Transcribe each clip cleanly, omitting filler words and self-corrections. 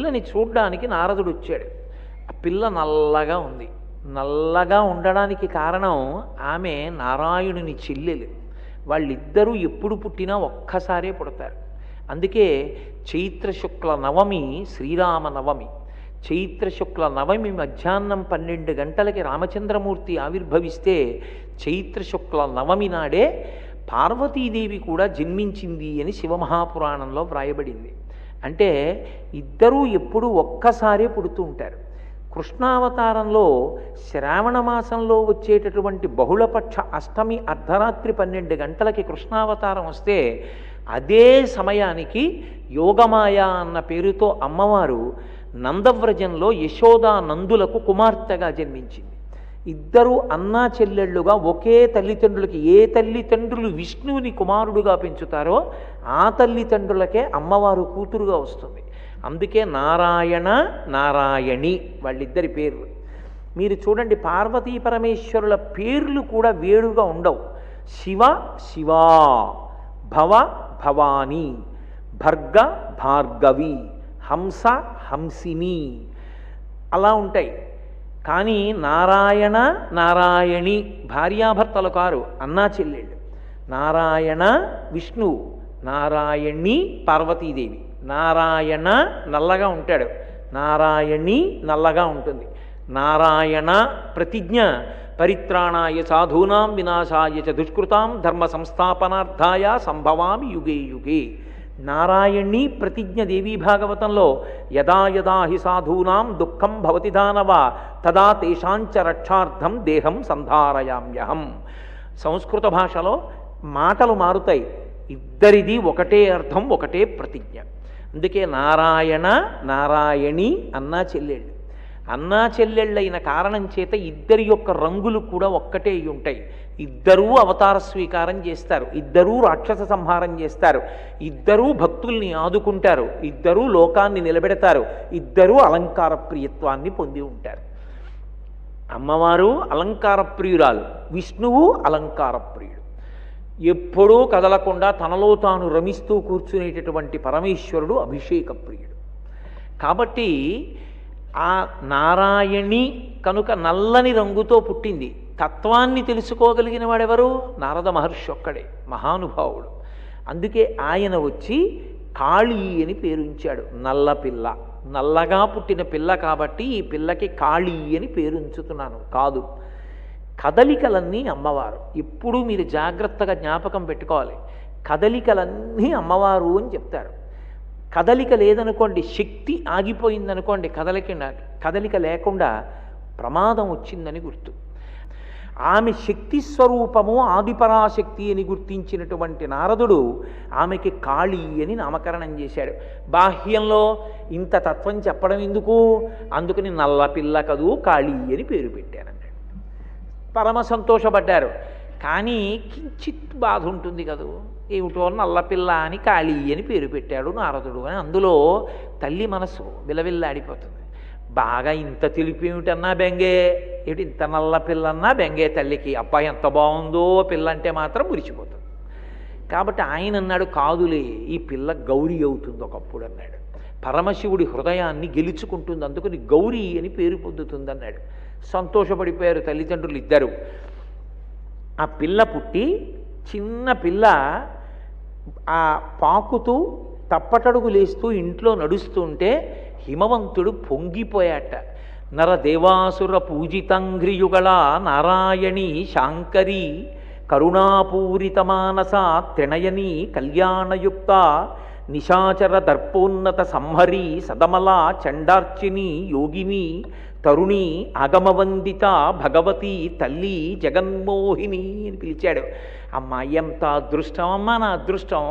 పిల్లని చూడ్డానికి నారదుడు వచ్చాడు. ఆ పిల్ల నల్లగా ఉంది. నల్లగా ఉండడానికి కారణం ఆమె నారాయణుని చెల్లెలు. వాళ్ళిద్దరూ ఎప్పుడు పుట్టినా ఒక్కసారే పుడతారు. అందుకే చైత్రశుక్ల నవమి శ్రీరామ నవమి. చైత్రశుక్ల నవమి మధ్యాహ్నం 12 గంటలకి రామచంద్రమూర్తి ఆవిర్భవిస్తే చైత్రశుక్ల నవమి నాడే పార్వతీదేవి కూడా జన్మించింది అని శివమహాపురాణంలో వ్రాయబడింది. అంటే ఇద్దరూ ఎప్పుడూ ఒక్కసారే పుడుతూ ఉంటారు. కృష్ణావతారంలో శ్రావణ మాసంలో వచ్చేటటువంటి బహుళపక్ష అష్టమి అర్ధరాత్రి 12 గంటలకి కృష్ణావతారం వస్తే అదే సమయానికి యోగమాయ అన్న పేరుతో అమ్మవారు నందవ్రజంలో యశోదా నందులకు కుమార్తెగా జన్మించింది. ఇద్దరు అన్నా చెల్లెళ్ళుగా ఒకే తల్లిదండ్రులకి, ఏ తల్లిదండ్రులు విష్ణువుని కుమారుడుగా పెంచుతారో ఆ తల్లిదండ్రులకే అమ్మవారు కూతురుగా వస్తుంది. అందుకే నారాయణ నారాయణి వాళ్ళిద్దరి పేర్లు. మీరు చూడండి, పార్వతీ పరమేశ్వరుల పేర్లు కూడా వేరుగా ఉండవు. శివ శివా, భవ భవాని, భర్గ భార్గవి, హంస హంసిని అలా ఉంటాయి. కానీ నారాయణ నారాయణి భార్యాభర్తలు కారు, అన్నా చెల్లెళ్ళు. నారాయణ విష్ణువు, నారాయణి పార్వతీదేవి. నారాయణ నల్లగా ఉంటాడు, నారాయణి నల్లగా ఉంటుంది. నారాయణ ప్రతిజ్ఞ పరిత్రాణాయ సాధూనాం వినాశాయ చ దుష్కృతాం ధర్మ సంస్థాపనార్థాయ సంభవామి యుగే యుగే. నారాయణి ప్రతిజ్ఞ దేవీ భాగవతంలో యదా యదా హి సాధూనాం దుఃఖం భవతి దానవ తదా తేషాంచ రక్షార్థం దేహం సంధారయామ్యహం. సంస్కృత భాషలో మాటలు మారుతాయి, ఇద్దరిది ఒకటే అర్థం, ఒకటే ప్రతిజ్ఞ. అందుకే నారాయణ నారాయణి అన్నా చెల్లెళ్ళు. అన్నా చెల్లెళ్ళైన కారణం చేత ఇద్దరి యొక్క రంగులు కూడా ఒక్కటే ఉంటాయి. ఇద్దరూ అవతార స్వీకారం చేస్తారు, ఇద్దరూ రాక్షస సంహారం చేస్తారు, ఇద్దరూ భక్తుల్ని ఆదుకుంటారు, ఇద్దరూ లోకాన్ని నిలబెడతారు, ఇద్దరూ అలంకార ప్రియత్వాన్ని పొంది ఉంటారు. అమ్మవారు అలంకార ప్రియురాలు, విష్ణువు అలంకార ప్రియుడు. ఎప్పుడూ కదలకుండా తనలో తాను రమిస్తూ కూర్చునేటటువంటి పరమేశ్వరుడు అభిషేక ప్రియుడు. కాబట్టి ఆ నారాయణి కనుక నల్లని రంగుతో పుట్టింది. తత్వాన్ని తెలుసుకోగలిగిన వాడెవరు? నారద మహర్షి ఒక్కడే, మహానుభావుడు. అందుకే ఆయన వచ్చి కాళీ అని పేరుంచాడు. నల్ల పిల్ల, నల్లగా పుట్టిన పిల్ల కాబట్టి ఈ పిల్లకి కాళీ అని పేరుంచుతున్నాను కాదు. కదలికలన్నీ అమ్మవారు. ఎప్పుడూ మీరు జాగ్రత్తగా జ్ఞాపకం పెట్టుకోవాలి. కదలికలన్నీ అమ్మవారు అని చెప్తారు. కదలిక లేదనుకోండి, శక్తి ఆగిపోయిందనుకోండి, కదలిక లేకుండా ప్రమాదం వచ్చిందని గుర్తు. ఆమె శక్తి స్వరూపము ఆదిపరాశక్తి అని గుర్తించినటువంటి నారదుడు ఆమెకి కాళీ అని నామకరణం చేశాడు. బాహ్యంలో ఇంత తత్వం చెప్పడం ఎందుకు, అందుకని నల్ల పిల్ల కదూ కాళీ అని పేరు పెట్టానన్నాడు. పరమ సంతోషపడ్డారు. కానీ కించిత్ బాధ ఉంటుంది కదూ, ఏమిటో నల్లపిల్ల అని కాళీ అని పేరు పెట్టాడు నారదుడు అని. అందులో తల్లి మనసు విలవిల్లాడిపోతుంది. బాగా ఇంత తెలిపేమిటన్నా బెంగే, ఏమిటి ఇంత నల్ల పిల్లన్నా బెంగే తల్లికి. అబ్బాయి ఎంత బాగుందో పిల్ల అంటే మాత్రం మురిచిపోతుంది. కాబట్టి ఆయన అన్నాడు, కాదులే ఈ పిల్ల గౌరీ అవుతుంది ఒకప్పుడు అన్నాడు. పరమశివుడి హృదయాన్ని గెలుచుకుంటుంది, అందుకని గౌరీ అని పేరు పొందుతుంది అన్నాడు. సంతోషపడిపోయారు తల్లిదండ్రులు ఇద్దరు. ఆ పిల్ల పుట్టి, చిన్న పిల్ల ఆ పాకుతూ తప్పటడుగు లేస్తూ ఇంట్లో నడుస్తుంటే హిమవంతుడు పొంగిపోయాట. నరదేవాసుర పూజితంఘ్రియుగళ నారాయణి శాంకరి కరుణాపూరిత మానస త్రినయని కళ్యాణయుక్త నిశాచర దర్పోన్నత సంహరి సదమల చండార్చిని యోగిని తరుణి ఆగమవందిత భగవతి తల్లి జగన్మోహిని అని పిలిచాడు. అమ్మ ఎంత అదృష్టం అమ్మా, నా అదృష్టం.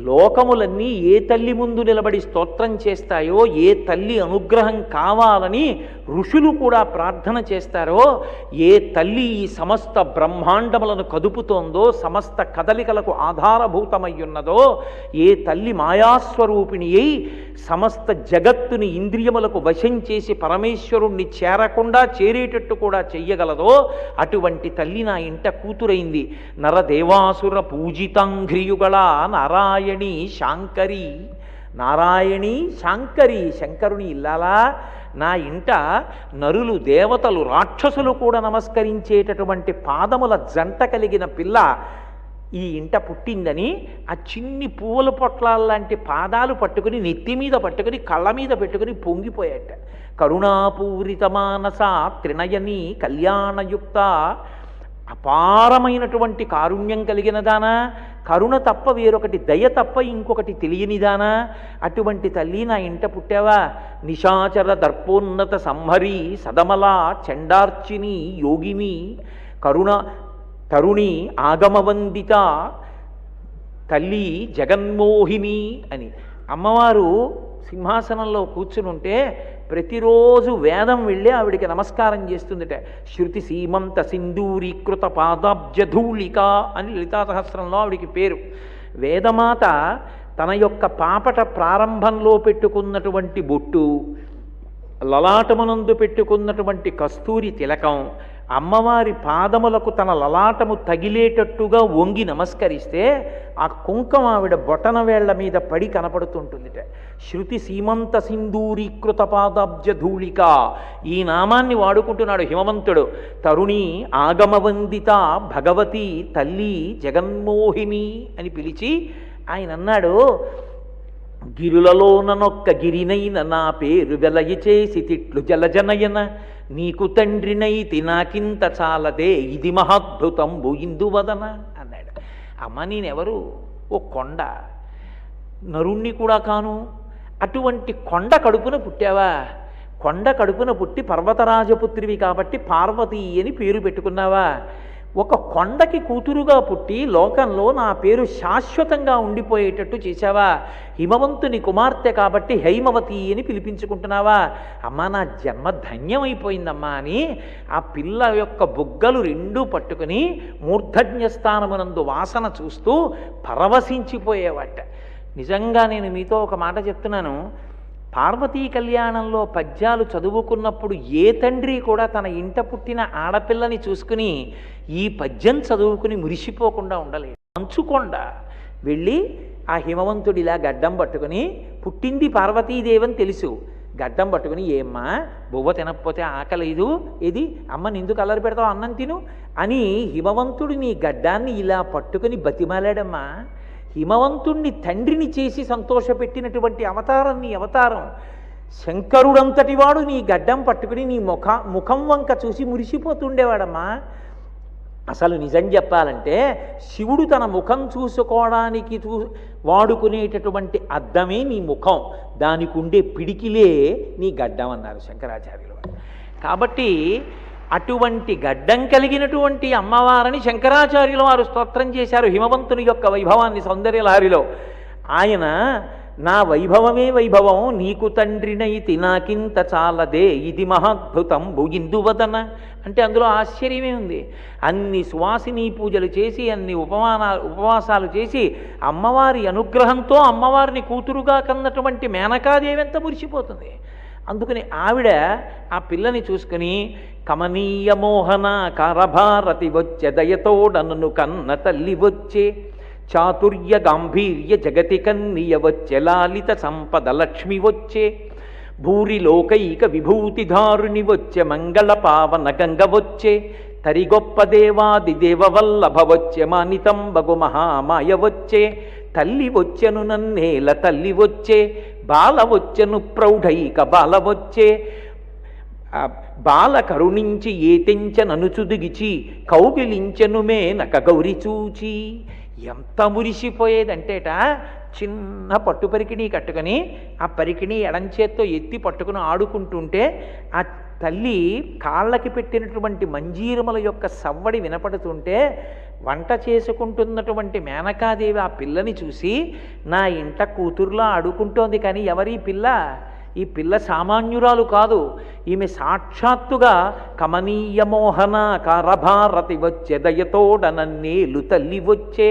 లోకములన్నీ ఏ తల్లి ముందు నిలబడి స్తోత్రం చేస్తాయో, ఏ తల్లి అనుగ్రహం కావాలని ఋషులు కూడా ప్రార్థన చేస్తారో, ఏ తల్లి ఈ సమస్త బ్రహ్మాండములను కదుపుతోందో, సమస్త కదలికలకు ఆధారభూతమై ఉన్నదో, ఏ తల్లి మాయాస్వరూపిణి అయి సమస్త జగత్తుని ఇంద్రియములకు వశం చేసి పరమేశ్వరుణ్ణి చేరకుండా చేరేటట్టు కూడా చెయ్యగలదో అటువంటి తల్లి నా ఇంట కూతురైంది. నరదేవాసుర పూజితాంఘ్రియుగళ నారాయణి శాంకరి నారాయణి శాంకరి, శంకరుని ఇల్లాలా, నా ఇంట నరులు, దేవతలు, రాక్షసులు కూడా నమస్కరించేటటువంటి పాదముల జంట కలిగిన పిల్ల ఈ ఇంట పుట్టిందని ఆ చిన్ని పువ్వుల పొట్లాల్లాంటి పాదాలు పట్టుకుని నెత్తి మీద పట్టుకుని కళ్ళ మీద పెట్టుకుని పొంగిపోయాట. కరుణాపూరిత మానస త్రినయని కళ్యాణయుక్త, అపారమైనటువంటి కారుణ్యం కలిగిన దానా, కరుణ తప్ప వేరొకటి, దయ తప్ప ఇంకొకటి తెలియనిదానా, అటువంటి తల్లి నా ఇంట పుట్టావా. నిశాచర దర్పోన్నత సంహరి సదమల చండార్చిని యోగిని కరుణ తరుణి ఆగమవందిత తల్లి జగన్మోహిని అని. అమ్మవారు సింహాసనంలో కూర్చునుంటే ప్రతిరోజు వేదం వెళ్ళి ఆవిడికి నమస్కారం చేస్తుందిట. శృతి సీమంత సింధూరీకృత పాదాబ్జధూళిక అని లలితా సహస్రంలో ఆవిడికి పేరు. వేదమాత తన యొక్క పాపట ప్రారంభంలో పెట్టుకున్నటువంటి బొట్టు, లలాటమునందు పెట్టుకున్నటువంటి కస్తూరి తిలకం, అమ్మవారి పాదములకు తన లలాటము తగిలేటట్టుగా వంగి నమస్కరిస్తే ఆ కుంకం ఆవిడ బొటన వేళ్ల మీద పడి కనపడుతుంటుందిట. శృతి సీమంత సింధూరీకృత పాదాబ్జధూళిక, ఈ నామాన్ని వాడుకుంటున్నాడు హిమవంతుడు. తరుణి ఆగమవందిత భగవతి తల్లి జగన్మోహిని అని పిలిచి ఆయన అన్నాడు, గిరులలోననొక్క గిరినైన నా పేరు వెలయి చేసి తిట్లు జలజనయన, నీకు తండ్రినైతి నాకింత చాలదే ఇది మహాద్భుతంబు ఇందువదన అన్నాడు. అమ్మ నేనెవరు? ఓ కొండ, నరుణ్ణి కూడా కాను, అటువంటి కొండ కడుపున పుట్టావా. కొండ కడుపున పుట్టి పర్వతరాజపుత్రివి కాబట్టి పార్వతి అని పేరు పెట్టుకున్నావా. ఒక కొండకి కూతురుగా పుట్టి లోకంలో నా పేరు శాశ్వతంగా ఉండిపోయేటట్టు చేశావా. హిమవంతుని కుమార్తె కాబట్టి హైమవతి అని పిలిపించుకుంటున్నావా. అమ్మా నా జన్మ ధన్యమైపోయిందమ్మా అని ఆ పిల్ల యొక్క బుగ్గలు రెండూ పట్టుకుని మూర్ధజ్ఞస్థానమునందు వాసన చూస్తూ పరవశించిపోయేవాట. నిజంగా నేను మీతో ఒక మాట చెప్తున్నాను, పార్వతీ కళ్యాణంలో పద్యాలు చదువుకున్నప్పుడు ఏ తండ్రి కూడా తన ఇంట పుట్టిన ఆడపిల్లని చూసుకుని ఈ పద్యం చదువుకుని మురిసిపోకుండా ఉండలేదు. మంచుకొండ వెళ్ళి ఆ హిమవంతుడిలా గడ్డం పట్టుకుని, పుట్టింది పార్వతీదేవని తెలుసు, గడ్డం పట్టుకుని ఏమ్మా బువ్వ తినకపోతే ఆకలేదు, ఏది అమ్మని ఎందుకు అల్లరి పెడతావు, అన్నం తిను అని హిమవంతుడు నీ గడ్డాన్ని ఇలా పట్టుకుని బతిమాలాడమ్మా. హిమవంతుణ్ణి తండ్రిని చేసి సంతోషపెట్టినటువంటి అవతారం నీ అవతారం. శంకరుడంతటి వాడు నీ గడ్డం పట్టుకుని నీ ముఖం వంక చూసి మురిసిపోతుండేవాడమ్మా. అసలు నిజం చెప్పాలంటే శివుడు తన ముఖం చూసుకోవడానికి వాడుకునేటటువంటి అద్దమే నీ ముఖం, దానికి ఉండే పిడికిలే నీ గడ్డం అన్నారు శంకరాచార్యులు. కాబట్టి అటువంటి గడ్డం కలిగినటువంటి అమ్మవారిని శంకరాచార్యుల వారు స్తోత్రం చేశారు హిమవంతుని యొక్క వైభవాన్ని సౌందర్యలహరిలో. ఆయన నా వైభవమే వైభవం, నీకు తండ్రినైతి నాకింత చాలదే ఇది మహాద్భుతంబు ఇందువదన అంటే అందులో ఆశ్చర్యమే ఉంది. అన్ని సువాసిని పూజలు చేసి, అన్ని ఉపవాసాలు చేసి అమ్మవారి అనుగ్రహంతో అమ్మవారిని కూతురుగా కన్నటువంటి మేనకాదేవి ఎంత మురిసిపోతుంది. అందుకని ఆవిడ ఆ పిల్లని చూసుకుని కమనీయ మోహన కారభారతి వచ్చే దయతోడనను కన్న తల్లి వచ్చే, చాతుర్య గాంభీర్య జగతి కన్నియ వచ్చే, లాలిత సంపద లక్ష్మి వచ్చే, భూరి లోకైక విభూతిధారుని వచ్చే, మంగళ పావన గంగ వచ్చే, తరి గొప్ప దేవాది దేవవల్లభ వచ్చే, మానితంబగు మహామాయ వచ్చే, తల్లి వచ్చెను నన్నేల తల్లి వచ్చే, బాల వచ్చెను ప్రౌఢైక బాల వచ్చే, బాల కరుణించి ఏతించననుచుదిగిచి కౌగిలించెను మేనక గౌరి చూచి. ఎంత మురిసిపోయేదంటేట, చిన్న పట్టు పరికిణీ కట్టుకొని ఆ పరికిణీ ఎడంచేత్తో ఎత్తి పట్టుకుని ఆడుకుంటుంటే ఆ తల్లి కాళ్ళకి పెట్టినటువంటి మంజీరముల యొక్క సవ్వడి వినపడుతుంటే వంట చేసుకుంటున్నటువంటి మేనకాదేవి ఆ పిల్లని చూసి నా ఇంట కూతురులా ఆడుకుంటోంది, కానీ ఎవరి పిల్ల? ఈ పిల్ల సామాన్యురాలు కాదు, ఈమె సాక్షాత్తుగా కమనీయ మోహన కారభారతి వచ్చే దయతోడనన్నేలు తల్లి వచ్చే,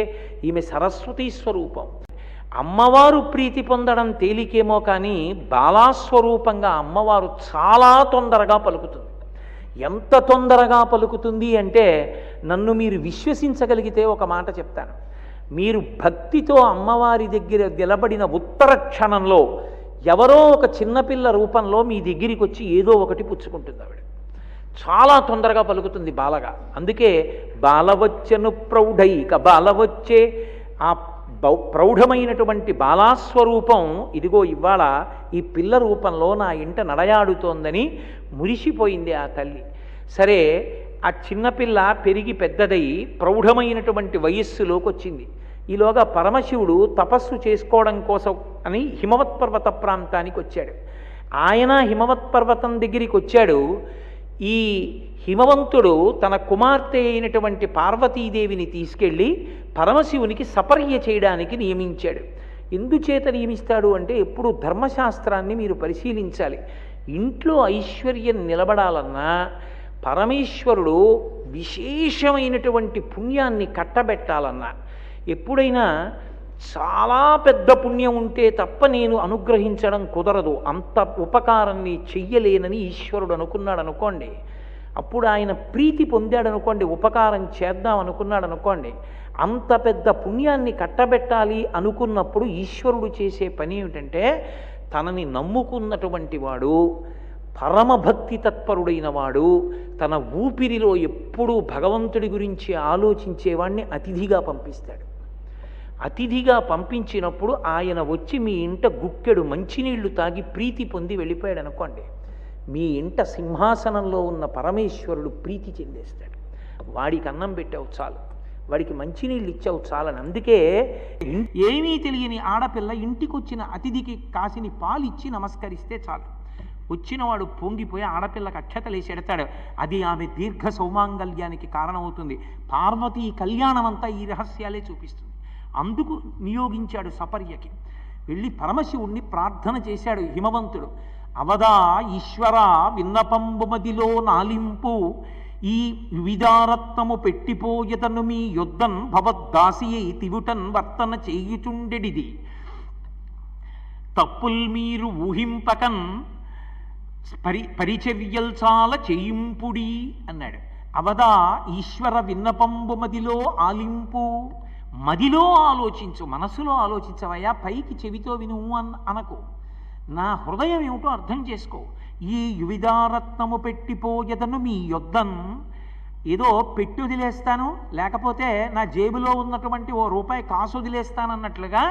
ఈమె సరస్వతీ స్వరూపం. అమ్మవారు ప్రీతి పొందడం తేలికేమో కానీ బాలాస్వరూపంగా అమ్మవారు చాలా తొందరగా పలుకుతుంది. ఎంత తొందరగా పలుకుతుంది అంటే నన్ను మీరు విశ్వసించగలిగితే ఒక మాట చెప్తాను. మీరు భక్తితో అమ్మవారి దగ్గర నిలబడిన ఉత్తర క్షణంలో ఎవరో ఒక చిన్నపిల్ల రూపంలో మీ దగ్గరికి వచ్చి ఏదో ఒకటి పుచ్చుకుంటుంది ఆవిడ. చాలా తొందరగా పలుకుతుంది బాలగా. అందుకే బాలవచ్చను ప్రౌఢైక బాలవచ్చే, ఆ ప్రౌఢమైనటువంటి బాలాస్వరూపం ఇదిగో ఇవాళ ఈ పిల్ల రూపంలో నా ఇంట నడయాడుతోందని మురిసిపోయింది ఆ తల్లి. సరే, ఆ చిన్నపిల్ల పెరిగి పెద్దదై ప్రౌఢమైనటువంటి వయస్సులోకి వచ్చింది. ఈలోగా పరమశివుడు తపస్సు చేసుకోవడం కోసం అని హిమవత్ పర్వత ప్రాంతానికి వచ్చాడు. ఆయన హిమవత్ పర్వతం దగ్గరికి వచ్చాడు. ఈ హిమవంతుడు తన కుమార్తె అయినటువంటి పార్వతీదేవిని తీసుకెళ్ళి పరమశివునికి సపర్య చేయడానికి నియమించాడు. ఎందుచేత నియమిస్తాడు అంటే, ఎప్పుడు ధర్మశాస్త్రాన్ని మీరు పరిశీలించాలి. ఇంట్లో ఐశ్వర్యం నిలబడాలన్నా పరమేశ్వరుడు విశేషమైనటువంటి పుణ్యాన్ని కట్టబెట్టాలన్నా, ఎప్పుడైనా చాలా పెద్ద పుణ్యం ఉంటే తప్ప నేను అనుగ్రహించడం కుదరదు, అంత ఉపకారాన్ని చెయ్యలేనని ఈశ్వరుడు అనుకున్నాడు అనుకోండి, అప్పుడు ఆయన ప్రీతి పొందాడు అనుకోండి, ఉపకారం చేద్దాం అనుకున్నాడు అనుకోండి, అంత పెద్ద పుణ్యాన్ని కట్టబెట్టాలి అనుకున్నప్పుడు ఈశ్వరుడు చేసే పని ఏమిటంటే, తనని నమ్ముకున్నటువంటి వాడు, పరమభక్తి తత్పరుడైన వాడు, తన ఊపిరిలో ఎప్పుడూ భగవంతుడి గురించి ఆలోచించేవాడిని అతిథిగా పంపిస్తాడు. అతిథిగా పంపించినప్పుడు ఆయన వచ్చి మీ ఇంట గుక్కెడు మంచినీళ్లు తాగి ప్రీతి పొంది వెళ్ళిపోయాడు అనుకోండి, మీ ఇంట సింహాసనంలో ఉన్న పరమేశ్వరుడు ప్రీతి చెందేస్తాడు. వాడికి అన్నం పెట్టావు చాలు, వాడికి మంచినీళ్ళు ఇచ్చావు చాలని. అందుకే ఏమీ తెలియని ఆడపిల్ల ఇంటికి వచ్చిన అతిథికి కాసిని పాలిచ్చి నమస్కరిస్తే చాలు, వచ్చినవాడు పొంగిపోయి ఆడపిల్లకి అక్షతలేసి ఎడతాడు. అది ఆమె దీర్ఘ సౌమాంగల్యానికి కారణమవుతుంది. పార్వతీ కళ్యాణం అంతా ఈ రహస్యాలే చూపిస్తుంది. అందుకు నియోగించాడు సపర్యకి. వెళ్ళి పరమశివుణ్ణి ప్రార్థన చేశాడు హిమవంతుడు. అవదా ఈశ్వర విన్నపంబుమదిలో నాలింపు, ఈ వివిధారత్నము పెట్టిపోయతను మీ యొద్దన్ భవద్దాసియై తివుటన్ వర్తన చేయుచుండెడిది, తప్పుల్ మీరు ఊహింపకన్ పరిచర్యల్ చాలా చేయింపుడి అన్నాడు. అవదా ఈశ్వర విన్నపంబు మదిలో ఆలింపు, మదిలో ఆలోచించు, మనసులో ఆలోచించవయ్యా, పైకి చెవితో విను అనకు, నా హృదయం ఏమిటో అర్థం చేసుకో. ఈ యువిధారత్నము పెట్టిపోయదను మీ యొద్దన్, ఏదో పెట్టి వదిలేస్తాను, లేకపోతే నా జేబులో ఉన్నటువంటి ఓ రూపాయి కాసు వదిలేస్తానన్నట్లుగా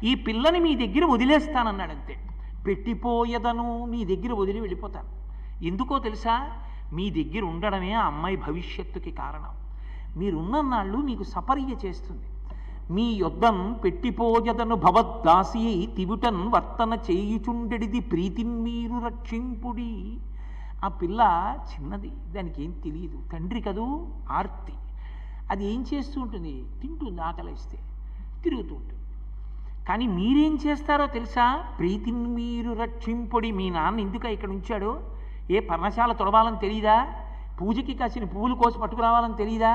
ఈ పిల్లని మీ దగ్గర వదిలేస్తానన్నాడు. అంతే, పెట్టిపోయదను, మీ దగ్గర వదిలి వెళ్ళిపోతాను. ఎందుకో తెలుసా, మీ దగ్గర ఉండడమే ఆ అమ్మాయి భవిష్యత్తుకి కారణం. మీరున్నన్నాళ్ళు మీకు సపర్య చేస్తుంది. మీ యొద్దం పెట్టిపోయదను భవద్దాసి తివుటన్ వర్తన చేయుచుండెడిది ప్రీతిన్ మీరు రక్షింపుడి. ఆ పిల్ల చిన్నది, దానికి ఏం తెలియదు, తండ్రి కదూ ఆర్తి. అది ఏం చేస్తూ ఉంటుంది, తింటుంది, ఆకలిస్తే తిరుగుతూ ఉంటుంది. కానీ మీరేం చేస్తారో తెలుసా, ప్రీతిని మీరు రక్షింపుడి. మీ నాన్న ఎందుక ఇక్కడ ఉంచాడో, ఏ పర్ణశాల తొడవాలని తెలియదా, పూజకి కాసిన పువ్వులు కోసి పట్టుకురావాలని తెలియదా,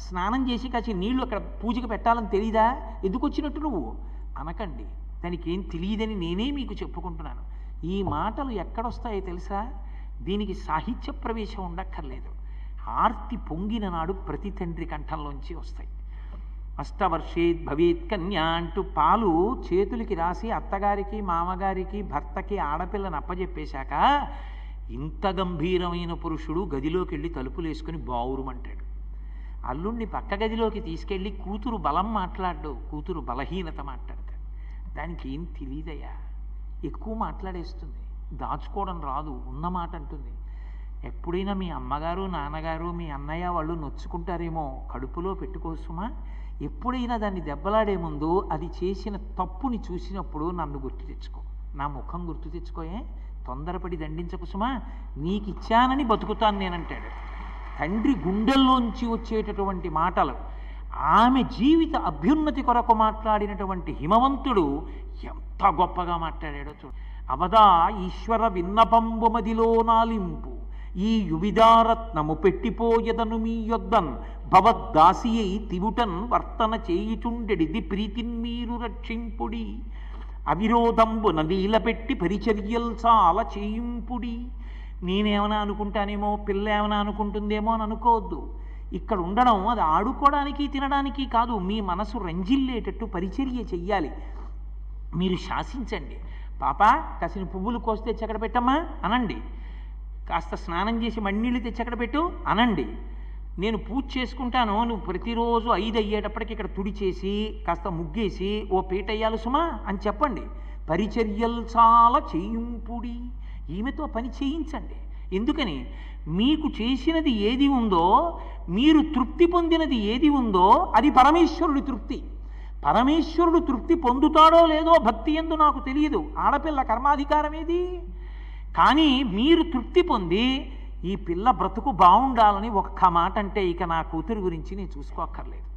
స్నానం చేసి కాసిన నీళ్లు అక్కడ పూజకి పెట్టాలని తెలియదా, ఎందుకు వచ్చినట్టు నువ్వు అనకండి, దానికి ఏం తెలియదని నేనే మీకు చెప్పుకుంటున్నాను. ఈ మాటలు ఎక్కడొస్తాయో తెలుసా, దీనికి సాహిత్య ప్రవేశం ఉండక్కర్లేదు. ఆర్తి పొంగిన నాడు ప్రతి తండ్రి కంఠంలోంచి వస్తాయి. అష్టవర్షేద్ భవేత్ కన్యా అంటూ పాలు చేతులకి రాసి అత్తగారికి మామగారికి భర్తకి ఆడపిల్లని అప్పజెప్పేశాక ఇంత గంభీరమైన పురుషుడు గదిలోకి వెళ్ళి తలుపులు వేసుకుని బావురుమంటాడు. అల్లుణ్ణి పక్క గదిలోకి తీసుకెళ్ళి కూతురు బలం మాట్లాడు, కూతురు బలహీనత మాట్లాడతాడు. దానికి ఏం తెలియదయ్యా, ఎక్కువ మాట్లాడేస్తుంది, దాచుకోవడం రాదు, ఉన్నమాట అంటుంది. ఎప్పుడైనా మీ అమ్మగారు నాన్నగారు మీ అన్నయ్య వాళ్ళు నొచ్చుకుంటారేమో, కడుపులో పెట్టుకోసుమా, ఎప్పుడైనా దాన్ని దెబ్బలాడే ముందు అది చేసిన తప్పుని చూసినప్పుడు నన్ను గుర్తు తెచ్చుకో, నా ముఖం గుర్తు తెచ్చుకోయే, తొందరపడి దండించకు సుమా, నీకు ఇచ్చానని బతుకుతాను నేనంటాడు. తండ్రి గుండెల్లోంచి వచ్చేటటువంటి మాటలు. ఆమె జీవిత అభ్యున్నతి కొరకు మాట్లాడినటువంటి హిమవంతుడు ఎంత గొప్పగా మాట్లాడాడో చూడు. అవదా ఈశ్వర విన్నపంబు మదిలో నాలింపు, ఈ యువిధారత్నము పెట్టిపోయదను మీ యొద్దన్ భవద్దాసియై తివుటన్ వర్తన చేయుచుండెడిది ప్రీతిన్ మీరు రక్షింపుడి. అవిరోధంబున నీలపెట్టి పరిచర్యల్ చాలా చేయింపుడి. నేనేమైనా అనుకుంటానేమో, పిల్ల ఏమైనా అనుకుంటుందేమో అని అనుకోవద్దు. ఇక్కడ ఉండడం అది ఆడుకోవడానికి తినడానికి కాదు, మీ మనసు రంజిల్లేటట్టు పరిచర్య చెయ్యాలి. మీరు శాసించండి. పాప కాసిన పువ్వులు కోసి తెచ్చి అక్కడ పెట్టమ్మా అనండి, కాస్త స్నానం చేసి మಣ್ಣీళ్ళు తెచ్చి అక్కడ పెట్టు అనండి. నేను పూజ చేసుకుంటాను, నువ్వు ప్రతిరోజు 5 అయ్యేటప్పటికి ఇక్కడ తుడి చేసి కాస్త ముగ్గేసి ఓ పీట అయ్యాలి సుమా అని చెప్పండి. పరిచర్యలు చాలా చేయింపుడి, ఈమెతో పని చేయించండి. ఎందుకని? మీకు చేసినది ఏది ఉందో, మీరు తృప్తి పొందినది ఏది ఉందో అది పరమేశ్వరుడి తృప్తి. పరమేశ్వరుడు తృప్తి పొందుతాడో లేదో భక్తి యందు నాకు తెలియదు, ఆడపిల్ల కర్మాధికారం ఏది. కానీ మీరు తృప్తి పొంది ఈ పిల్ల బ్రతుకు బాగుండాలని ఒక్క మాట అంటే ఇక నా కూతురు గురించి నేను చూసుకోక్కర్లేదు.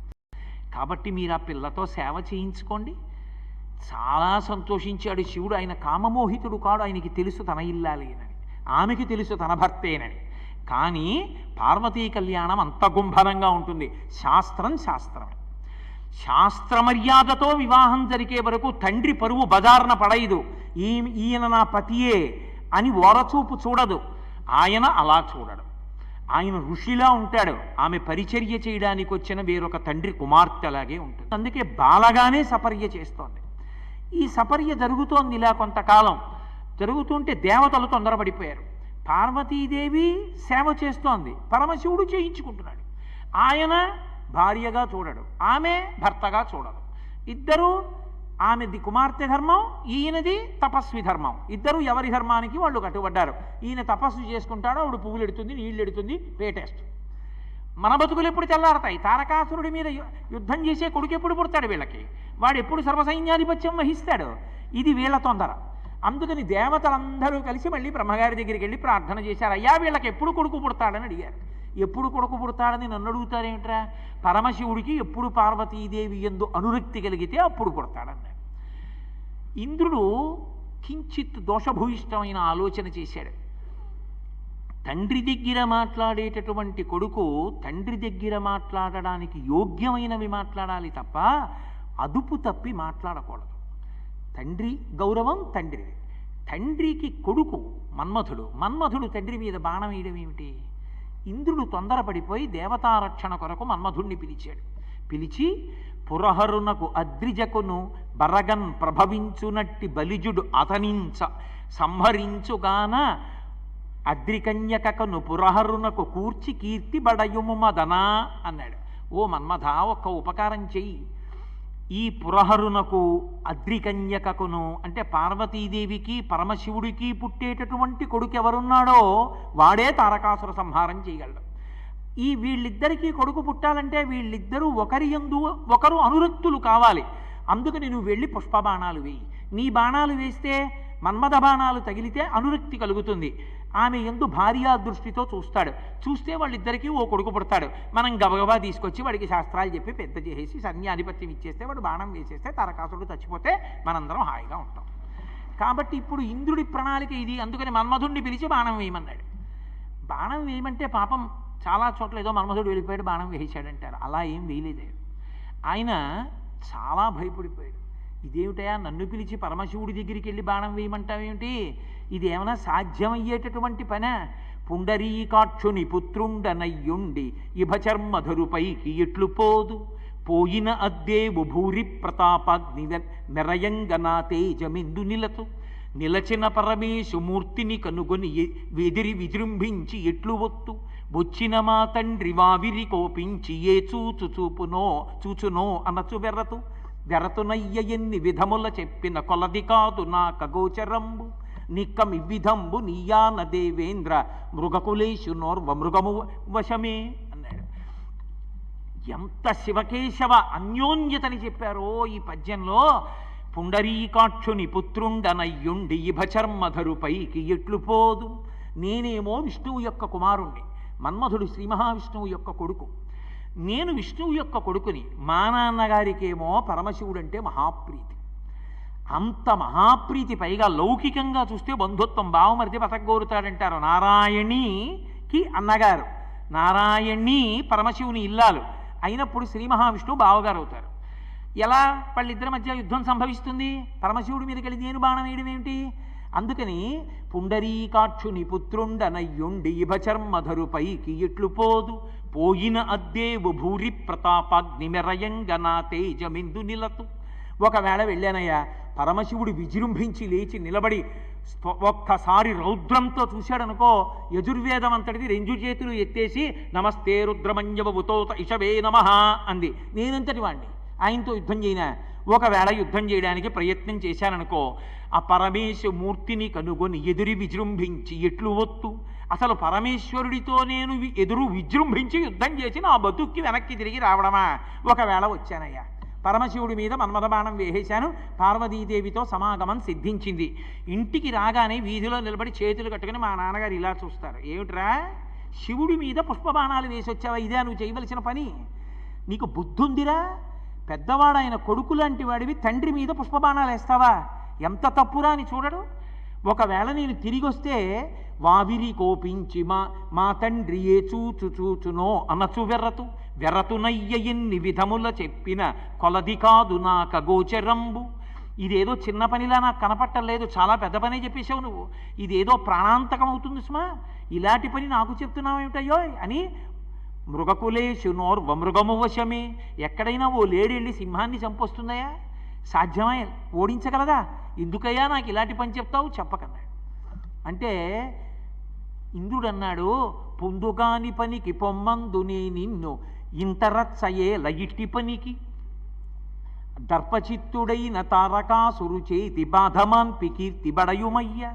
కాబట్టి మీరు ఆ పిల్లతో సేవ చేయించుకోండి. చాలా సంతోషించాడు శివుడు. ఆయన కామమోహితుడు కాడు, ఆయనకి తెలుసు తన ఇల్లాలేనని, ఆమెకి తెలుసు తన భర్తేనని. కానీ పార్వతీ కళ్యాణం అంత గుంభరంగా ఉంటుంది. శాస్త్రం శాస్త్రమే. శాస్త్రమర్యాదతో వివాహం జరిగే వరకు తండ్రి పరువు బజార్న పడైదు. ఈయన నా పతియే అని ఓరచూపు చూడదు. ఆయన అలా చూడడు. ఆయన ఋషిలా ఉంటాడు. ఆమె పరిచర్య చేయడానికి వచ్చిన వేరొక తండ్రి కుమార్తెలాగే ఉంటుంది. అందుకే బాలగానే సపర్య చేస్తోంది. ఈ సపర్య జరుగుతోంది. ఇలా కొంతకాలం జరుగుతుంటే దేవతలు తొందరపడిపోయారు. పార్వతీదేవి సేవ చేస్తోంది, పరమశివుడు చేయించుకుంటున్నాడు. ఆయన భార్యగా చూడడు, ఆమె భర్తగా చూడదు. ఇద్దరూ, ఆమెది కుమార్తె ధర్మం, ఈయనది తపస్వి ధర్మం. ఇద్దరు ఎవరి ధర్మానికి వాళ్ళు కట్టుబడ్డారు. ఈయన తపస్సు చేసుకుంటాడు, ఆవిడ పువ్వులు ఎడుతుంది, నీళ్లు ఎడుతుంది, పేటేస్తుంది. మన బతుకులు ఎప్పుడు తెల్లారతాయి? తారకాసురుడి మీద యుద్ధం చేసే కొడుకు ఎప్పుడు పుడతాడు వీళ్ళకి? వాడు ఎప్పుడు సర్వసైన్యాధిపత్యం వహిస్తాడు? ఇది వీళ్ళ తొందర. అందుకని దేవతలందరూ కలిసి మళ్ళీ బ్రహ్మగారి దగ్గరికి వెళ్ళి ప్రార్థన చేశారు. అయ్యా వీళ్ళకి ఎప్పుడు కొడుకు పుడతాడని అడిగారు. ఎప్పుడు కొడుకు పుడతాడని నన్ను అడుగుతారేమిట్రా? పరమశివుడికి ఎప్పుడు పార్వతీదేవి యందు అనురక్తి కలిగితే అప్పుడు పుడతాడన్నాడు. ఇంద్రుడు కించిత్ దోషభూయిష్టమైన ఆలోచన చేశాడు. తండ్రి దగ్గర మాట్లాడేటటువంటి కొడుకు తండ్రి దగ్గర మాట్లాడడానికి యోగ్యమైనవి మాట్లాడాలి తప్ప అదుపు తప్పి మాట్లాడకూడదు. తండ్రి గౌరవం తండ్రిది. తండ్రికి కొడుకు మన్మథుడు. మన్మథుడు తండ్రి మీద బాణం వేయడం ఏమిటి? ఇంద్రుడు తొందరపడిపోయి దేవతారక్షణ కొరకు మన్మథుణ్ణి పిలిచాడు. పిలిచి పురహరునకు అద్రిజకును బరగన్ ప్రభవించునట్టి బలిజుడు అతనించ సంహరించుగాన అద్రికన్యకను పురహరునకు కూర్చి కీర్తి బడయుము మదనా అన్నాడు. ఓ మన్మథ, ఒక్క ఉపకారం చెయ్యి. ఈ పురహరునకు అద్రికన్యకకును అంటే పార్వతీదేవికి పరమశివుడికి పుట్టేటటువంటి కొడుకు ఎవరున్నాడో వాడే తారకాసుర సంహారం చేయగలడు. ఈ వీళ్ళిద్దరికీ కొడుకు పుట్టాలంటే వీళ్ళిద్దరూ ఒకరి యందు ఒకరు అనురక్తులు కావాలి. అందుకని నువ్వు వెళ్ళి పుష్పబాణాలు వేయి. నీ బాణాలు వేస్తే మన్మథ బాణాలు తగిలితే అనురక్తి కలుగుతుంది. ఆమె యందు భార్యా దృష్టితో చూస్తాడు. చూస్తే వాళ్ళిద్దరికీ ఓ కొడుకు పుడతాడు. మనం గబగబా తీసుకొచ్చి వాడికి శాస్త్రాలు చెప్పి పెద్ద చేసేసి సన్యాధిపత్యం ఇచ్చేస్తే వాడు బాణం వేసేస్తే తారకాసురుడు చచ్చిపోతే మనందరం హాయిగా ఉంటాం. కాబట్టి ఇప్పుడు ఇంద్రుడి ప్రణాళిక ఇది. అందుకని మన్మధుడిని పిలిచి బాణం వేయమన్నాడు. బాణం వేయమంటే పాపం చాలా చోట్ల ఏదో మన్మధుడు వెళ్ళిపోయాడు బాణం వేయించాడంటారు. అలా ఏం వేయలేదు. ఆయన చాలా భయపడిపోయాడు. ఇదేమిటయా, నన్ను పిలిచి పరమశివుడి దగ్గరికి వెళ్ళి బాణం వేయమంటావేమిటి? ఇది ఏమైనా సాధ్యమయ్యేటటువంటి పనే? పుండరీకాక్షుని పుత్రుండనయ్యుండి ఇభచర్మధరుపైకి ఎట్లు పోదు పోయిన అద్దేవు భూరి ప్రతాపాగ్ని మెరయంగనా తేజమెందు నిలతు నిలచిన పరమేశుమూర్తిని కనుగొని వెదిరి విజృంభించి ఎట్లు ఒత్తు వచ్చిన మా తండ్రి వావిరి కోపించి ఏ చూచునో అనచు వెరతునయ్య ఎన్ని విధముల చెప్పిన కొలది కాదు నా కగోచరంబు నిక్కమివిధంబు నీయాన దేవేంద్ర మృగకులేషు నోర్వ మృగము వశమే అన్నాడు. ఎంత శివకేశవ అన్యోన్యతని చెప్పారో ఈ పద్యంలో. పుండరీకాక్షుని పుత్రుండనయ్యుండి ఇభచర్మధరుపైకి ఎట్లు పోదు. నేనేమో విష్ణువు యొక్క కుమారుణ్ణి, మన్మధుడు శ్రీ మహావిష్ణువు యొక్క కొడుకు. నేను విష్ణువు యొక్క కొడుకుని. మా నాన్నగారికేమో పరమశివుడు అంటే మహాప్రీతి. అంత మహాప్రీతి, పైగా లౌకికంగా చూస్తే బంధుత్వం, బావమరిది బతకగోరుతాడంటారు. నారాయణికి అన్నగారు, నారాయణి పరమశివుని ఇల్లాలు అయినప్పుడు శ్రీ మహావిష్ణువు బావగారు అవుతారు. ఎలా వాళ్ళిద్దరి మధ్య యుద్ధం సంభవిస్తుంది? పరమశివుడి మీదకి వెళ్ళి నేను బాణం వేయడం ఏమిటి? అందుకని పుండరీకాక్షుని పుత్రుండనయ్యుండి ఇభచర్మధరుపైకి ఎట్లు పోదు పోయిన అద్దేవు భూరి ప్రతాపాగ్నిమెరయంగనా తేజమిందు నిలతు. ఒకవేళ వెళ్ళానయ్యా, పరమశివుడు విజృంభించి లేచి నిలబడి ఒక్కసారి రౌద్రంతో చూశాడనుకో, యజుర్వేదం అంతటిది 2 చేతులు ఎత్తేసి నమస్తే రుద్రమన్యవతోత ఇషవే నమః అంది. నేనంతటి వాణ్ణి, ఆయనతో యుద్ధం చేయనా? ఒకవేళ యుద్ధం చేయడానికి ప్రయత్నం చేశాననుకో, ఆ పరమేశ్వమూర్తిని కనుగొని ఎదురు విజృంభించి ఎట్లు ఒత్తు. అసలు పరమేశ్వరుడితో నేను ఎదురు విజృంభించి యుద్ధం చేసి నా బతుక్కి వెనక్కి తిరిగి రావడమా? ఒకవేళ వచ్చానయ్యా, పరమశివుడి మీద మన్మథ బాణం వేసేశాను, పార్వతీదేవితో సమాగమం సిద్ధించింది. ఇంటికి రాగానే వీధిలో నిలబడి చేతులు కట్టుకుని మా నాన్నగారు ఇలా చూస్తారు, ఏమిట్రా శివుడి మీద పుష్పబాణాలు వేసి వచ్చావా? ఇదే నువ్వు చేయవలసిన పని? నీకు బుద్ధుందిరా? పెద్దవాడైన కొడుకు లాంటి వాడివి తండ్రి మీద పుష్పబాణాలు వేస్తావా? ఎంత తప్పురా అని చూడడు. ఒకవేళ నేను తిరిగి వస్తే వావిరి కోపించి మా తండ్రి ఏ చూచునో అనచు వెర్రతునయ్య ఎన్ని విధముల చెప్పిన కొలది కాదు నాక గోచరంబు. ఇదేదో చిన్న పనిలా నాకు కనపట్టలేదు, చాలా పెద్ద పనే చెప్పేశావు నువ్వు, ఇదేదో ప్రాణాంతకం అవుతుంది సుమా, ఇలాంటి పని నాకు చెప్తున్నావు ఏమిటయ్యో అని మృగకులేషు నోర్వ మృగము వశమే. ఎక్కడైనా ఓ లేడెళ్ళి సింహాన్ని చంపొస్తుందయా? సాధ్యమై ఓడించగలదా? ఎందుకయ్యా నాకు ఇలాంటి పని చెప్తావు? చెప్పకన్నాడు. అంటే ఇంద్రుడు అన్నాడు, పొందుగాని పనికి పొమ్మందునే నిన్ను ఇంతరచ్చయే లయిట్టి పనికి దర్పచిత్తుడైన తారకాసురు చేతి బాధమాన్పి కీర్తి బడయుమయ్య.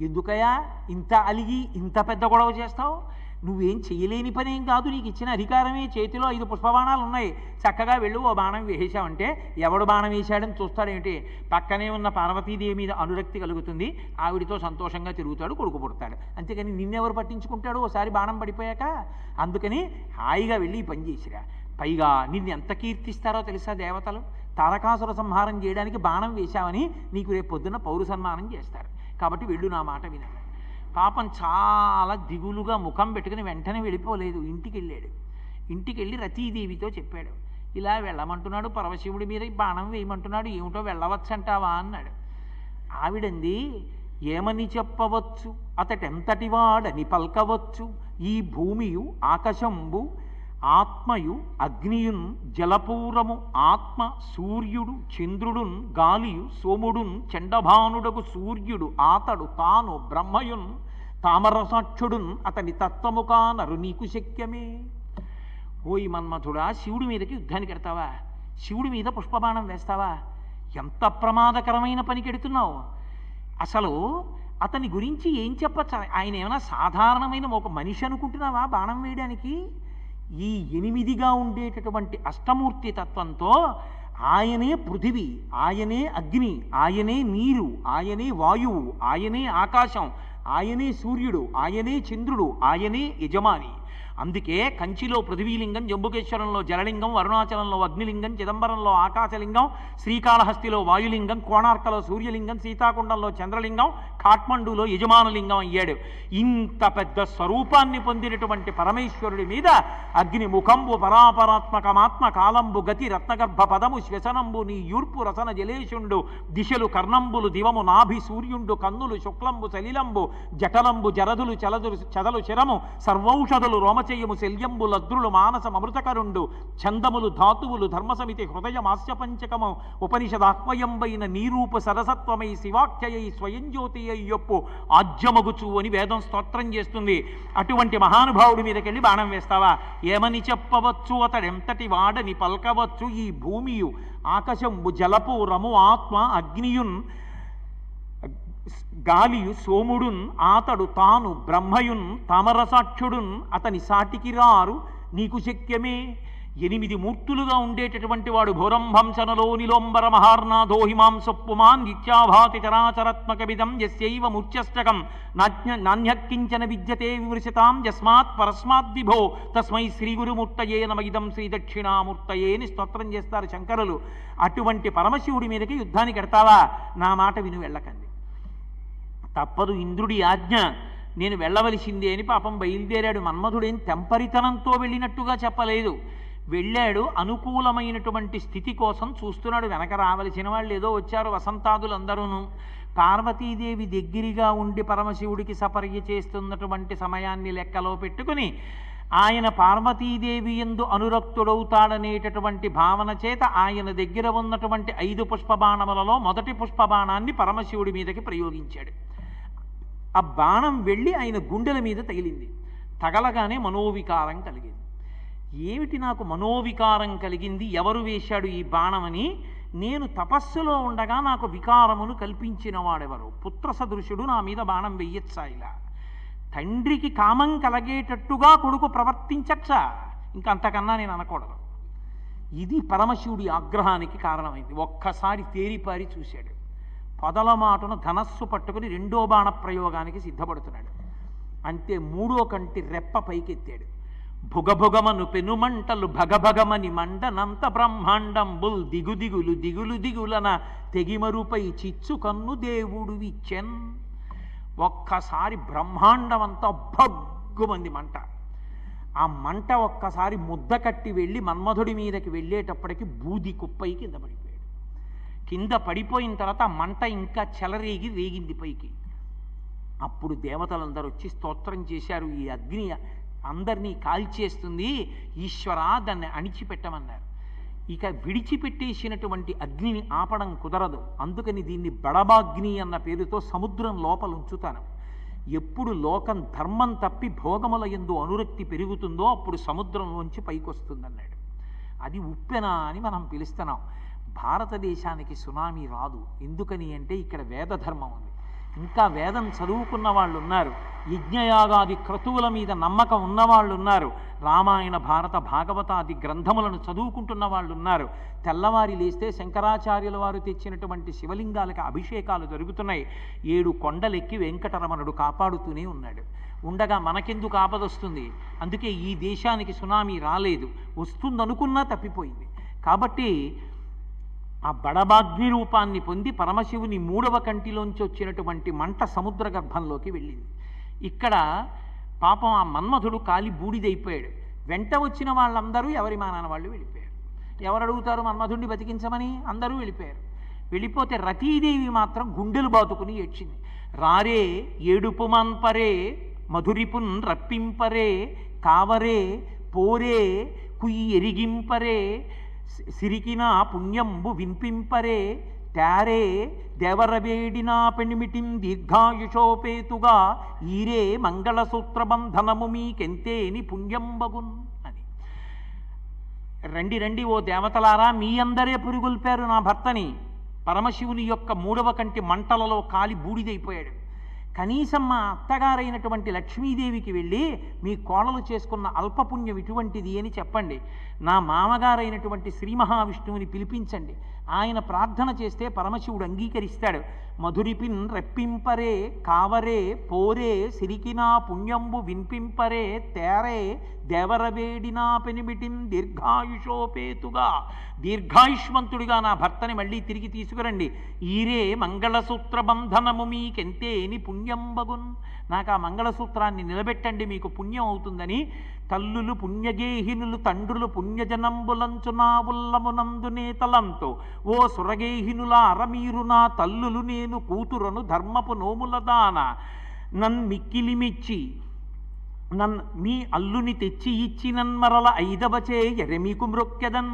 ఎందుకయ్యా ఇంత అలిగి ఇంత పెద్ద గొడవ చేస్తావు? నువ్వేం చేయలేని పనేం కాదు, నీకు ఇచ్చిన అధికారమే, చేతిలో 5 పుష్పబాణాలు ఉన్నాయి, చక్కగా వెళ్ళు ఓ బాణం వేసేశావంటే ఎవడు బాణం వేశాడని చూస్తాడేమిటి? పక్కనే ఉన్న పార్వతీదేవి మీద అనురక్తి కలుగుతుంది, ఆవిడితో సంతోషంగా తిరుగుతాడు, కొడుకు పుడతాడు. అంతేకాని నిన్నెవరు పట్టించుకుంటాడు ఓసారి బాణం పడిపోయాక? అందుకని హాయిగా వెళ్ళి ఈ పని చేసిరా. పైగా నిన్ను ఎంత కీర్తిస్తారో తెలుసా దేవతలు? తారకాసుర సంహారం చేయడానికి బాణం వేశావని నీకు రేపు పొద్దున్న పౌర సన్మానం చేస్తారు. కాబట్టి వెళ్ళు, నా మాట వినాలి. పాపం చాలా దిగులుగా ముఖం పెట్టుకుని వెంటనే వెళ్ళిపోలేదు, ఇంటికి వెళ్ళాడు. ఇంటికి వెళ్ళి రతీదేవితో చెప్పాడు, ఇలా వెళ్ళమంటున్నాడు పరమశివుడి మీద బాణం వేయమంటున్నాడు, ఏమిటో వెళ్ళవచ్చంటావా అన్నాడు. ఆవిడంది, ఏమని చెప్పవచ్చు, అతటెంతటి వాడని పల్కవచ్చు, ఈ భూమియు ఆకాశంబు ఆత్మయు అగ్నియున్ జలపూరము ఆత్మ సూర్యుడు చంద్రుడున్ గాలియు సోముడున్ చండభానుడకు సూర్యుడు ఆతడు తాను బ్రహ్మయున్ తామరసాక్షుడున్ అతని తత్వముకానరు నీకు శక్యమే. ఓయి మన్మథుడా, శివుడి మీదకి యుద్ధానికి ఎడతావా? శివుడి మీద పుష్పబాణం వేస్తావా? ఎంత ప్రమాదకరమైన పనికెడుతున్నావు. అసలు అతని గురించి ఏం చెప్పచ్చు? ఆయన ఏమైనా సాధారణమైన ఒక మనిషి అనుకుంటున్నావా బాణం వేయడానికి? ఈ 8గా ఉండేటటువంటి అష్టమూర్తి తత్వంతో ఆయనే పృథివీ, ఆయనే అగ్ని, ఆయనే నీరు, ఆయనే వాయువు, ఆయనే ఆకాశం, ఆయనే సూర్యుడు, ఆయనే చంద్రుడు, ఆయనే యజమాని. అందుకే కంచిలో పృథివీలింగం, జంబుకేశ్వరంలో జలలింగం, అరుణాచలంలో అగ్నిలింగం, చిదంబరంలో ఆకాశలింగం, శ్రీకాళహస్తిలో వాయులింగం, కోణార్కలో సూర్యలింగం, సీతాకుండంలో చంద్రలింగం, కాఠ్మండూలో యజమానులింగం అయ్యాడు. ఇంత పెద్ద స్వరూపాన్ని పొందినటువంటి పరమేశ్వరుడి మీద అగ్ని ముఖంబు పరాపరాత్మకమాత్మ కాలంబు గతి రత్నగర్భ పదము శ్వసనంబు నీ యూర్పు రసన జలేషుండు దిశలు కర్ణంబులు దివము నాభి సూర్యుండు కన్నులు శుక్లంబు సలిలంబు జటలంబు జరదులు చదలు శరము సర్వౌషధులు రోమచయము శల్యంబు లద్రులు మానసం అమృతకరుండు ఛందములు ధాతువులు ధర్మసమితి హృదయమాస్య పంచకము ఉపనిషదాహ్వయంబైన నీరూపు సరసత్వమై శివాఖ్యయై స్వయం జ్యోతి అయ్యొప్పు ఆజ్యమగుచు అని వేదం స్తోత్రం చేస్తుంది. అటువంటి మహానుభావుడి మీదకెళ్ళి బాణం వేస్తావా? ఏమని చెప్పవచ్చు, అతడెంతటి వాడని పల్కవచ్చు, ఈ భూమియు ఆకాశంబు జలపూరము ఆత్మ అగ్నియున్ గాలియు సోముడున్ ఆతడు తాను బ్రహ్మయున్ తామరసాక్షుడున్ అతని సాటికి రారు నీకు శక్యమే. 8 మూర్తులుగా ఉండేటటువంటి వాడు భోరంభంసనలో నిలోంబర మహార్నాథో హిమాంసప్పుమాన్ నిత్యాభాతి చరాచరాత్మకమిదం యస్యైవ మూర్ఛష్టకం నాణ్యకించన విద్యతే విమృశతాం యస్మాత్ పరస్మాద్విభో తస్మై శ్రీ గురుమూర్తయే నమ ఇదం శ్రీ దక్షిణామూర్తయే అని స్తోత్రం చేస్తారు శంకరులు. అటువంటి పరమశివుడి మీదకి యుద్ధానికి ఎడతావా? నా మాట విను, వెళ్ళకండి. తప్పదు, ఇంద్రుడి ఆజ్ఞ, నేను వెళ్ళవలసిందే అని పాపం బయలుదేరాడు. మన్మధుడేం తెంపరితనంతో వెళ్ళినట్టుగా చెప్పలేదు, వెళ్ళాడు అనుకూలమైనటువంటి స్థితి కోసం చూస్తున్నాడు. వెనక రావలసిన వాళ్ళు ఏదో వచ్చారు, వసంతాదులందరూను. పార్వతీదేవి దగ్గరగా ఉండి పరమశివుడికి సపర్య చేస్తున్నటువంటి సమయాన్ని లెక్కలో పెట్టుకుని ఆయన పార్వతీదేవి యందు అనురక్తుడవుతాడనేటటువంటి భావన చేత ఆయన దగ్గర ఉన్నటువంటి 5 పుష్పబాణములలో మొదటి పుష్పబాణాన్ని పరమశివుడి మీదకి ప్రయోగించాడు. ఆ బాణం వెళ్ళి ఆయన గుండెల మీద తగిలింది. తగలగానే మనోవికారం కలిగింది. ఏమిటి నాకు మనోవికారం కలిగింది, ఎవరు వేశాడు ఈ బాణమని, నేను తపస్సులో ఉండగా నాకు వికారమును కల్పించిన వాడెవరు, పుత్ర సదృశుడు నా మీద బాణం వెయ్యొచ్చా, ఇలా తండ్రికి కామం కలిగేటట్టుగా కొడుకు ప్రవర్తించచ్చా, ఇంకంతకన్నా నేను అనకూడదు. ఇది పరమశివుడి ఆగ్రహానికి కారణమైంది. ఒక్కసారి తేరిపారి చూశాడు. పొదల మాటను ధనస్సు పట్టుకుని 2వ బాణ ప్రయోగానికి సిద్ధపడుతున్నాడు. అంతే 3వ కంటి రెప్ప పైకెత్తాడు. భుగభుగమను పెనుమంటలు భగభగమని మండనంత బ్రహ్మాండంబుల్ దిగుదిగులు దిగులు దిగులన తెగిమరుపై చిచ్చు కన్ను దేవుడు విచ్చెన్. ఒక్కసారి బ్రహ్మాండమంతా భగ్గుమంది మంట. ఆ మంట ఒక్కసారి ముద్ద కట్టి వెళ్ళి మన్మధుడి మీదకి వెళ్ళేటప్పటికి బూది కుప్పై కింద పడిపోయాడు. కింద పడిపోయిన తర్వాత ఆ మంట ఇంకా చెలరేగి రేగింది పైకి. అప్పుడు దేవతలందరూ వచ్చి స్తోత్రం చేశారు, ఈ అగ్ని అందరినీ కాల్చేస్తుంది, ఈశ్వరా దాన్ని అణిచిపెట్టమన్నారు. ఇక విడిచిపెట్టేసినటువంటి అగ్నిని ఆపడం కుదరదు, అందుకని దీన్ని బడబాగ్ని అన్న పేరుతో సముద్రం లోపల ఉంచుతాను. ఎప్పుడు లోకం ధర్మం తప్పి భోగముల యందు అనురక్తి పెరుగుతుందో అప్పుడు సముద్రంలోంచి పైకొస్తుందన్నాడు. అది ఉప్పెన అని మనం పిలుస్తున్నాం. భారతదేశానికి సునామీ రాదు. ఎందుకని అంటే ఇక్కడ వేదధర్మం ఉంది. ఇంకా వేదం చదువుకున్న వాళ్ళు ఉన్నారు, యజ్ఞయాగాది క్రతువుల మీద నమ్మకం ఉన్నవాళ్ళు ఉన్నారు, రామాయణ భారత భాగవతాది గ్రంథములను చదువుకుంటున్న వాళ్ళు ఉన్నారు. తెల్లవారి లేస్తే శంకరాచార్యుల వారు తెచ్చినటువంటి శివలింగాలకు అభిషేకాలు జరుగుతున్నాయి. 7 కొండలెక్కి వెంకటరమణుడు కాపాడుతూనే ఉన్నాడు. ఉండగా మనకెందుకు ఆపదొస్తుంది? అందుకే ఈ దేశానికి సునామీ రాలేదు. వస్తుందనుకున్నా తప్పిపోయింది. కాబట్టి ఆ బడబాగ్ని రూపాన్ని పొంది పరమశివుని 3వ కంటిలోంచి వచ్చినటువంటి మంట సముద్ర గర్భంలోకి వెళ్ళింది. ఇక్కడ పాపం ఆ మన్మధుడు కాలి బూడిదైపోయాడు. వెంట వచ్చిన వాళ్ళందరూ ఎవరి మానాన వాళ్ళు వెళ్ళిపోయారు. ఎవరు అడుగుతారు మన్మధుడిని బతికించమని? అందరూ వెళ్ళిపోయారు. వెళ్ళిపోతే రతీదేవి మాత్రం గుండెలు బాతుకుని ఏడ్చింది. రారే ఏడుపు మాన్పరే మధురిపున్ రప్పింపరే కావరే పోరే కుయ్యి ఎరిగింపరే సిరికినా పుణ్యంబు విన్పింపరే తారే దేవరవేడినా పెణిమిటిం దీర్ఘాయుషోపేతుగా ఈరే మంగళసూత్రబంధనము మీకెంతేని పుణ్యంబగున్ అని. రండి రండి ఓ దేవతలారా, మీ అందరే పురిగొల్పారు నా భర్తని. పరమశివుని యొక్క 3వ కంటి మంటలలో కాలి బూడిదైపోయాడు. కనీసం మా అత్తగారైనటువంటి లక్ష్మీదేవికి వెళ్ళి మీ కోడలు చేసుకున్న అల్పపుణ్యం ఇటువంటిది అని చెప్పండి. నా మామగారైనటువంటి శ్రీ మహావిష్ణువుని పిలిపించండి. ఆయన ప్రార్థన చేస్తే పరమశివుడు అంగీకరిస్తాడు. మధురిపిన్ రెప్పింపరే కావరే పోరే సిరికినా పుణ్యంబు విన్పింపరే తేరే దేవరవేడినా పెనిమిటిన్ దీర్ఘాయుషోపేతుగా, దీర్ఘాయుష్మంతుడిగా నా భర్తని మళ్ళీ తిరిగి తీసుకురండి. ఈరే మంగళసూత్ర బంధనము మీకెంతేని పుణ్యంబగున్, నాకు ఆ మంగళసూత్రాన్ని నిలబెట్టండి, మీకు పుణ్యం అవుతుందని తల్లులు పుణ్యగేహినులు తండ్రులు పుణ్యజనంబులంచునా ఉల్లమునందునే తలంతో ఓ సురగేహినుల అరమీరు నా తల్లులు నేను కూతురను ధర్మపు నోముల దాన నన్మిక్కిలిమిచ్చి మీ అల్లుని తెచ్చి ఇచ్చి నన్మరల 5వచే ఎరెమీకు మ్రొక్కెదన్.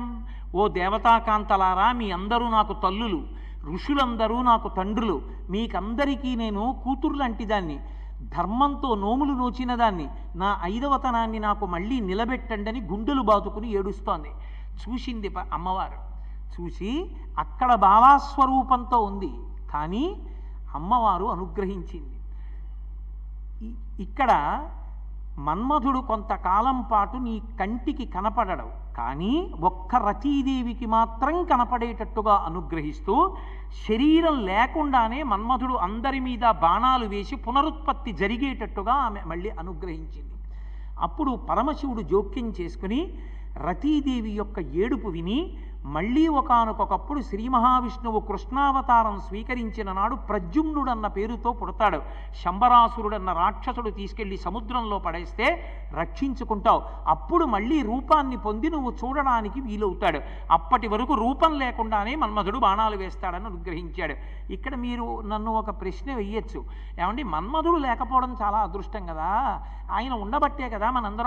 ఓ దేవతాకాంతలారా, మీ అందరూ నాకు తల్లులు, ఋషులందరూ నాకు తండ్రులు, మీకందరికీ నేను కూతుర్లాంటి దాన్ని, ధర్మంతో నోములు నోచిన దాన్ని, నా 5వతనాన్ని నాకు మళ్ళీ నిలబెట్టండి అని గుండెలు బాదుకుని ఏడుస్తోంది. చూసింది అమ్మవారు. చూసి అక్కడ భావాస్వరూపంతో ఉంది, కానీ అమ్మవారు అనుగ్రహించింది. ఇక్కడ మన్మధుడు కొంతకాలం పాటు నీ కంటికి కనపడడు, కానీ ఒక్క రతీదేవికి మాత్రం కనపడేటట్టుగా అనుగ్రహిస్తూ శరీరం లేకుండానే మన్మధుడు అందరి మీద బాణాలు వేసి పునరుత్పత్తి జరిగేటట్టుగా ఆమె మళ్ళీ అనుగ్రహించింది. అప్పుడు పరమశివుడు జోక్యం చేసుకుని రతీదేవి యొక్క ఏడుపు విని మళ్ళీ ఒకానొకప్పుడు శ్రీ మహావిష్ణువు కృష్ణావతారం స్వీకరించిన నాడు ప్రద్యుమ్నుడన్న పేరుతో పుడతాడు. శంబరాసురుడన్న రాక్షసుడు తీసుకెళ్లి సముద్రంలో పడేస్తే రక్షించుకుంటావు. అప్పుడు మళ్ళీ రూపాన్ని పొంది నువ్వు చూడడానికి వీలవుతాడు. అప్పటి వరకు రూపం లేకుండానే మన్మధుడు బాణాలు వేస్తాడని అనుగ్రహించాడు. ఇక్కడ మీరు నన్ను ఒక ప్రశ్న వెయ్యొచ్చు, ఏమండి మన్మధుడు లేకపోవడం చాలా అదృష్టం కదా, ఆయన ఉండబట్టే కదా మనందరం